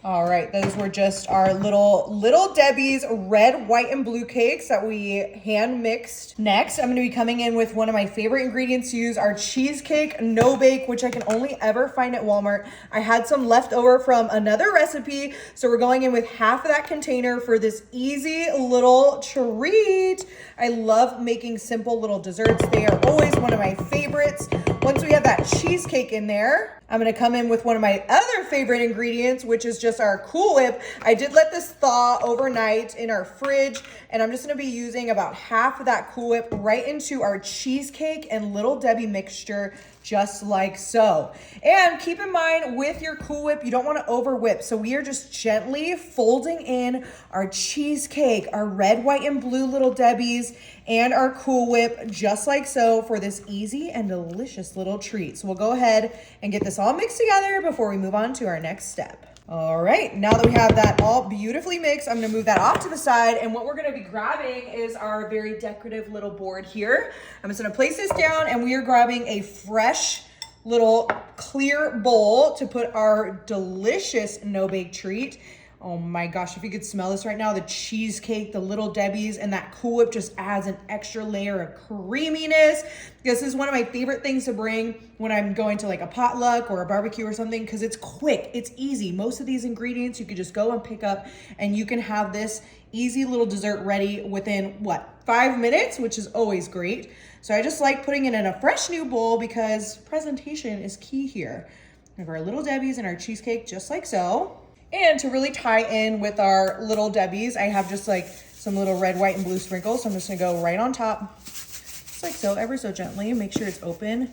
All right, those were just our little Debbie's red, white, and blue cakes that we hand mixed. Next, I'm gonna be coming in with one of my favorite ingredients to use, our cheesecake no bake, which I can only ever find at Walmart. I had some left over from another recipe, so we're going in with half of that container for this easy little treat. I love making simple little desserts. They are always one of my favorites. Once we have that cheesecake in there, I'm gonna come in with one of my other favorite ingredients, which is just our Cool Whip. I did let this thaw overnight in our fridge, and I'm just gonna be using about half of that Cool Whip right into our cheesecake and Little Debbie mixture, just like so. And keep in mind with your Cool Whip, you don't wanna over whip. So we are just gently folding in our cheesecake, our red, white, and blue Little Debbies, and our Cool Whip, just like so, for this easy and delicious little treat. So we'll go ahead and get this all mixed together before we move on to our next step. All right, now that we have that all beautifully mixed, I'm gonna move that off to the side, and what we're gonna be grabbing is our very decorative little board here. I'm just gonna place this down, and we are grabbing a fresh little clear bowl to put our delicious no-bake treat. Oh my gosh, if you could smell this right now, the cheesecake, the Little Debbie's, and that Cool Whip just adds an extra layer of creaminess. This is one of my favorite things to bring when I'm going to like a potluck or a barbecue or something, because it's quick, it's easy. Most of these ingredients you could just go and pick up, and you can have this easy little dessert ready within, what, 5 minutes, which is always great. So I just like putting it in a fresh new bowl because presentation is key here. We have our Little Debbie's and our cheesecake just like so. And to really tie in with our Little Debbie's, I have just like some little red, white, and blue sprinkles. So I'm just gonna go right on top, just like so, ever so gently. Make sure it's open.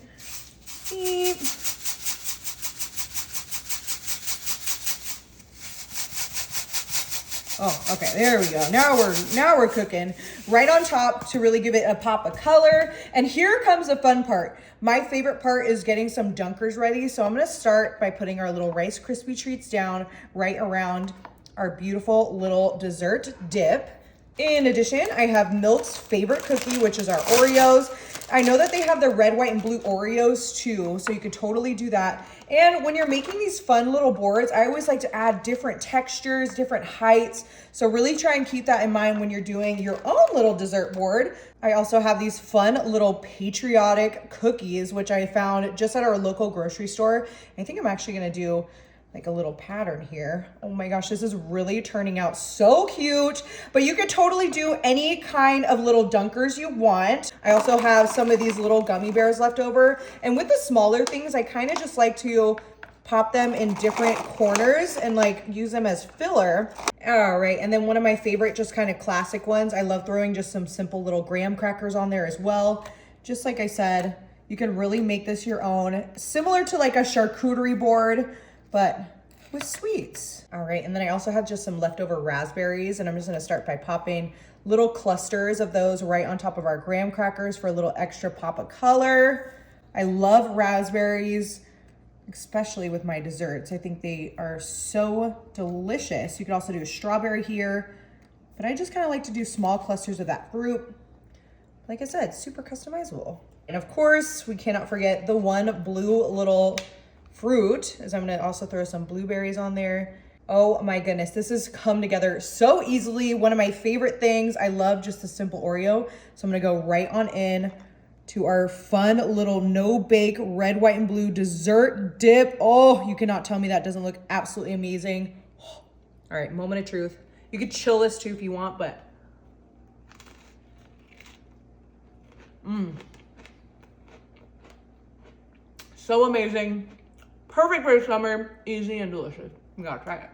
Beep. Oh, okay, there we go. Now we're cooking. Right on top to really give it a pop of color. And here comes the fun part. My favorite part is getting some dunkers ready. So I'm gonna start by putting our little Rice Krispie treats down right around our beautiful little dessert dip. In addition, I have Milt's favorite cookie, which is our Oreos. I know that they have the red, white, and blue Oreos too, so you could totally do that. And when you're making these fun little boards, I always like to add different textures, different heights. So really try and keep that in mind when you're doing your own little dessert board. I also have these fun little patriotic cookies, which I found just at our local grocery store. I think I'm actually gonna do like a little pattern here. Oh my gosh, this is really turning out so cute. But you could totally do any kind of little dunkers you want. I also have some of these little gummy bears left over. And with the smaller things, I kind of just like to pop them in different corners and like use them as filler. All right, and then one of my favorite just kind of classic ones, I love throwing just some simple little graham crackers on there as well. Just like I said, you can really make this your own, similar to like a charcuterie board, but with sweets. All right, and then I also have just some leftover raspberries, and I'm just gonna start by popping little clusters of those right on top of our graham crackers for a little extra pop of color. I love raspberries, especially with my desserts. I think they are so delicious. You could also do a strawberry here, but I just kind of like to do small clusters of that fruit. Like I said, super customizable. And of course, we cannot forget the one blue little fruit, as I'm gonna also throw some blueberries on there. Oh my goodness, this has come together so easily. One of my favorite things. I love just the simple Oreo. So I'm gonna go right on in to our fun little no-bake red, white, and blue dessert dip. Oh, you cannot tell me that doesn't look absolutely amazing. All right, moment of truth. You could chill this too if you want, but so amazing. Perfect for summer, easy and delicious. You gotta try it.